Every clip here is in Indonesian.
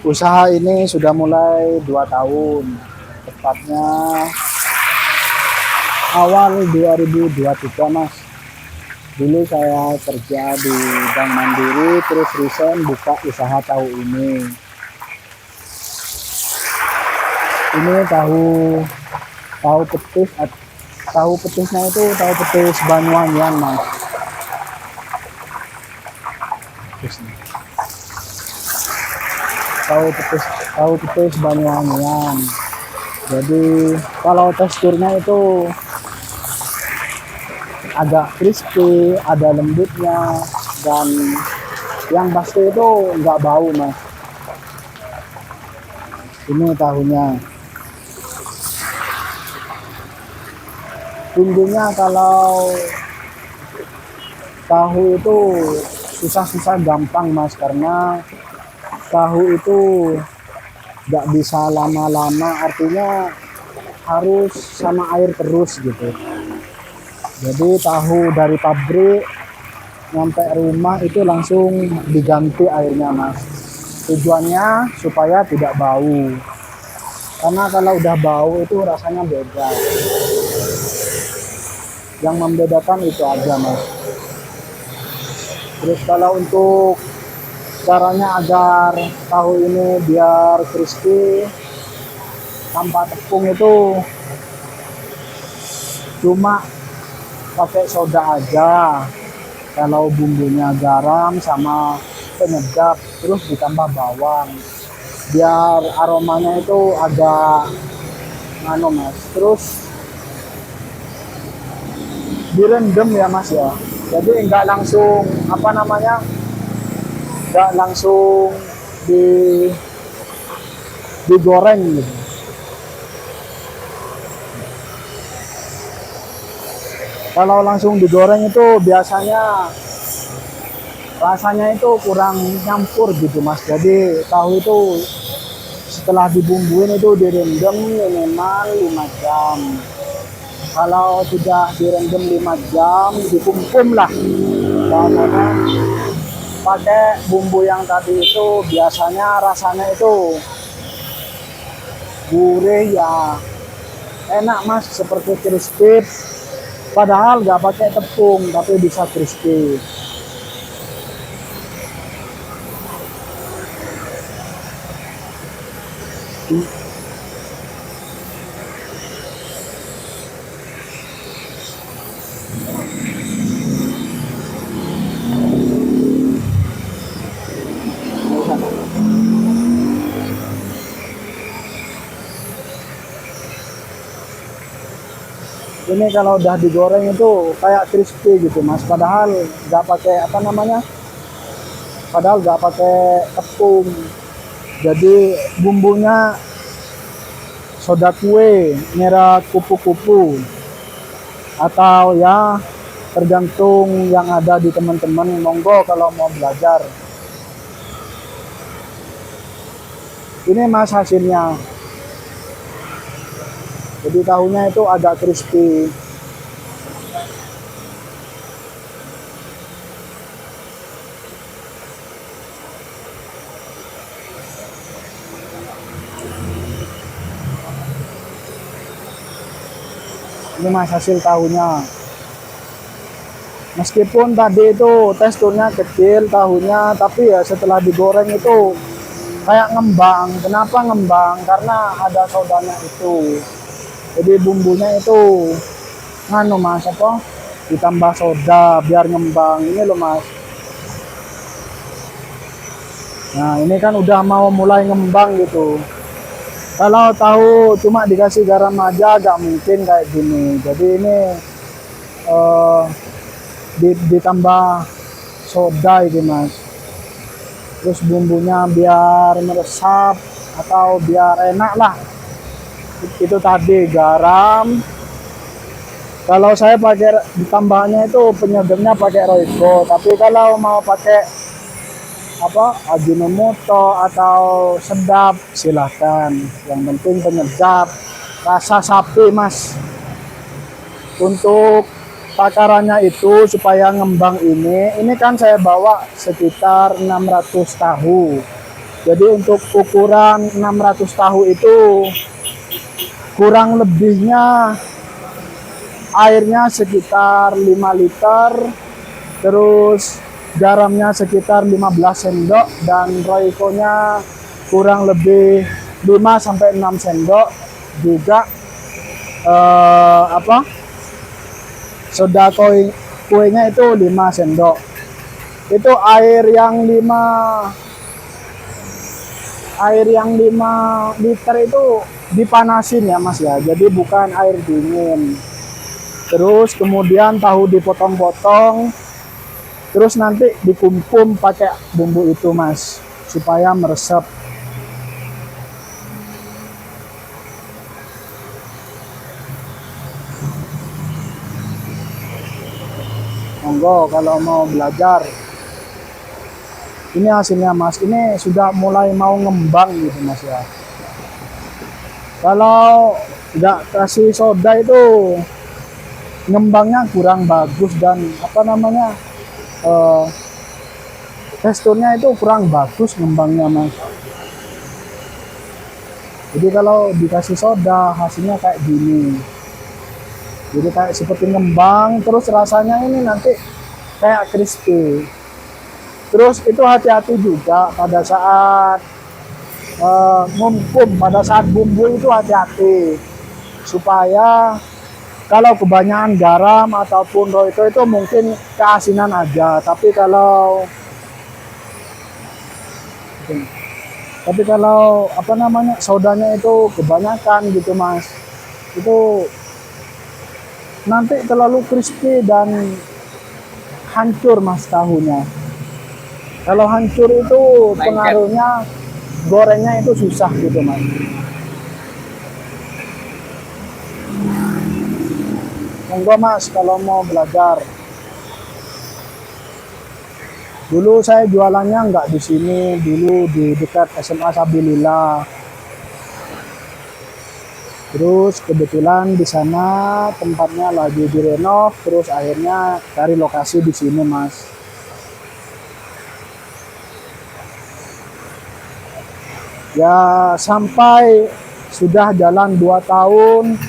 Usaha ini sudah mulai 2 tahun, tepatnya awal 2023 Mas. Dulu saya kerja di Bank Mandiri, terus resign buka usaha tahu ini. Ini tahu tahu petis, tahu petisnya itu tahu petis Banyuwangian Mas. Tahu petis Banyuwangian. Jadi kalau teksturnya itu agak crispy, ada lembutnya, dan yang pasti itu nggak bau Mas. Ini tahunya. Bumbunya kalau tahu itu susah-susah gampang Mas, karena tahu itu nggak bisa lama-lama, artinya harus sama air terus gitu. Jadi tahu dari pabrik nyampe rumah itu langsung diganti airnya Mas. Tujuannya supaya tidak bau, karena kalau udah bau itu rasanya beda. Yang membedakan itu aja Mas. Terus kalau untuk caranya agar tahu ini biar crispy tanpa tepung itu cuma pakai soda aja. Kalau bumbunya garam sama penyedap, terus ditambah bawang biar aromanya itu agak ngano Mas. Terus direndam ya Mas ya. Jadi enggak langsung enggak langsung digoreng gitu. Kalau langsung digoreng itu biasanya rasanya itu kurang nyampur gitu Mas. Jadi tahu itu setelah dibumbuin itu direndam minimal 5 jam. Kalau sudah direndam 5 jam, dikumpum lah. Karena pakai bumbu yang tadi itu biasanya rasanya itu gurih ya, enak Mas, seperti crispy. Padahal nggak pakai tepung, tapi bisa crispy. Ini kalau udah digoreng itu kayak crispy gitu Mas. Padahal nggak pakai padahal nggak pakai tepung. Jadi bumbunya soda kue, merah kupu-kupu, atau ya tergantung yang ada di teman-teman. Monggo kalau mau belajar. Ini Mas hasilnya. Jadi tahunya itu agak crispy. Ini Mas hasil tahunya. Meskipun tadi itu teksturnya kecil tahunya, tapi ya setelah digoreng itu kayak ngembang. Kenapa ngembang? Karena ada sodanya itu. Jadi bumbunya itu nganu Mas, ditambah soda biar ngembang. Ini loh Mas. Nah ini kan udah mau mulai ngembang gitu. Kalau tahu cuma dikasih garam aja gak mungkin kayak gini. Jadi ini ditambah soda ini Mas. Terus bumbunya biar meresap atau biar enak lah. Itu tadi garam. Kalau saya pakai ditambahnya itu penyedapnya pakai Royco. Tapi kalau mau pakai Ajinomoto atau sedap silahkan. Yang penting penyedap rasa sapi Mas. Untuk takarannya itu supaya ngembang ini kan saya bawa sekitar 600 tahu. Jadi untuk ukuran 600 tahu itu kurang lebihnya airnya sekitar 5 liter, terus garamnya sekitar 15 sendok dan roikonya kurang lebih 5 sampai 6 sendok, juga apa? Soda kuenya itu 5 sendok. Itu air yang 5 liter itu dipanasin ya Mas ya. Jadi bukan air dingin. Terus kemudian tahu dipotong-potong, terus nanti dikumpul pakai bumbu itu Mas, supaya meresap. Monggo kalau mau belajar. Ini hasilnya Mas, ini sudah mulai mau ngembang gitu Mas ya. Kalau nggak kasih soda itu ngembangnya kurang bagus dan apa namanya, teksturnya itu kurang bagus ngembangnya Mas. Jadi kalau dikasih soda hasilnya kayak gini. Jadi kayak seperti ngembang, terus rasanya ini nanti kayak crispy. Terus itu hati-hati juga pada saat ngumpul, pada saat bumbu itu hati-hati. Supaya kalau kebanyakan garam ataupun roiko itu mungkin keasinan aja. Tapi kalau apa namanya, sodanya itu kebanyakan gitu Mas, itu nanti terlalu crispy dan hancur Mas tahunya. Kalau hancur itu pengaruhnya gorengnya itu susah gitu Mas. Monggo Mas kalau mau belajar. Dulu saya jualannya nggak di sini, dulu di dekat SMA Sabilillah. Terus kebetulan di sana tempatnya lagi direnov, terus akhirnya cari lokasi di sini Mas. Ya sampai sudah jalan 2 tahun,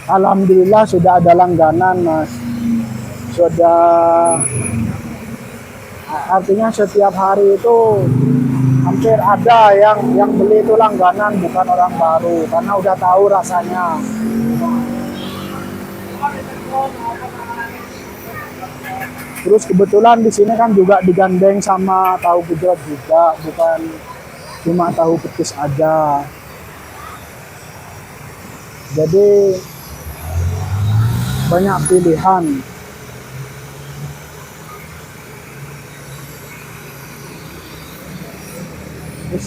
alhamdulillah sudah ada langganan Mas. Sudah, artinya setiap hari itu hampir ada yang beli itu langganan, bukan orang baru, karena udah tahu rasanya. Terus kebetulan di sini kan juga digandeng sama tahu gejrot juga, bukan cuma tahu petis aja. Jadi banyak pilihan. Terus,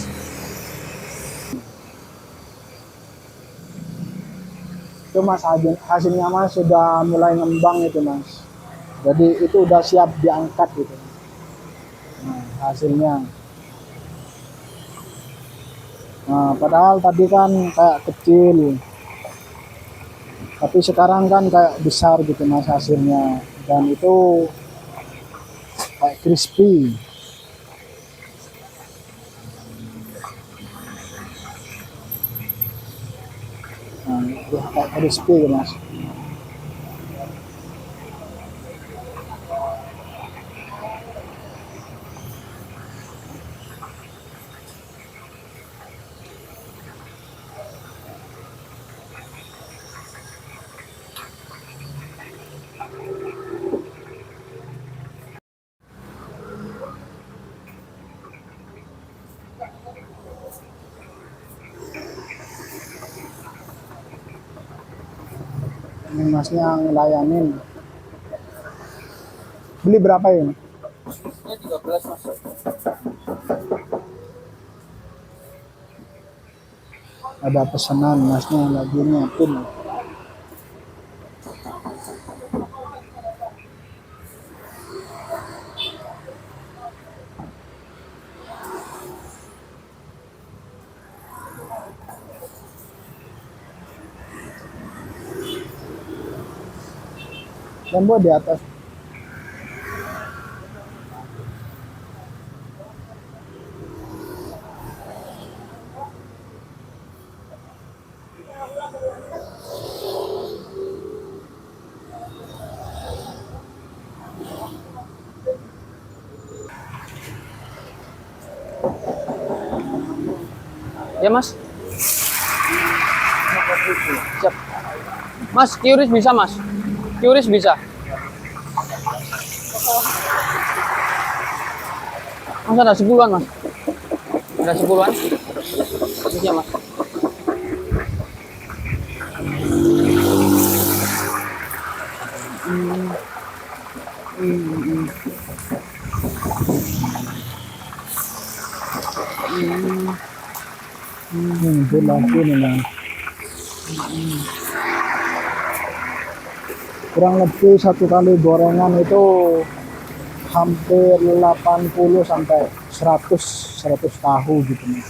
itu Mas hasilnya Mas sudah mulai ngembang itu Mas. Jadi itu udah siap diangkat gitu. Nah, hasilnya. Nah, padahal tadi kan kayak kecil, tapi sekarang kan kayak besar gitu Mas hasilnya. Dan itu kayak crispy. Nah, itu kayak crispy gitu Mas. Ini Masnya yang ngelayanin. Beli berapa ini? Ini 13 Mas. Ada pesanan Masnya lagi nyiapin. Dan buat di atas. Ya mas. Siap. Mas, QRIS bisa mas? QRIS bisa. Mas ada 10-an mas. Ada 10-an. Bisa mas. Itu lagi nih Mas. Kurang lebih satu kali gorengan itu hampir 80 sampai 100 tahu gitu Mas.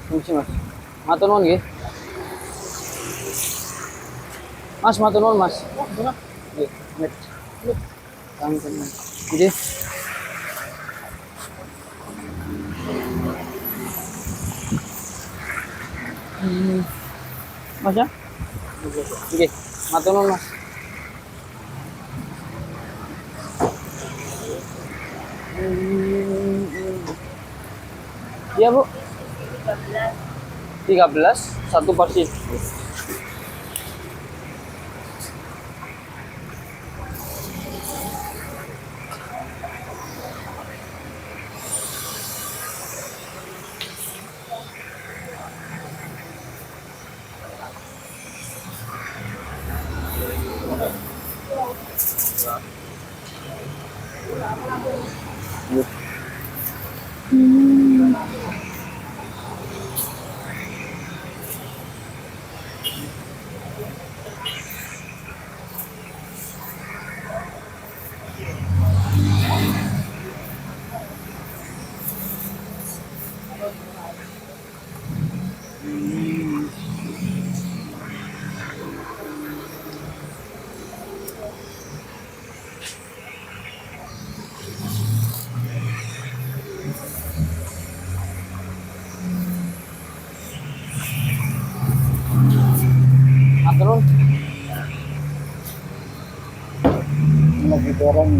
Fungsi mas. Matur nuwun nggih. Mas matur nuwun mas. Nggih, met. Langsung. Nggih. Mas ya? Nggih, matur nuwun mas. Iya bu. 13 satu porsi. Matur nuwun. Lagi goreng.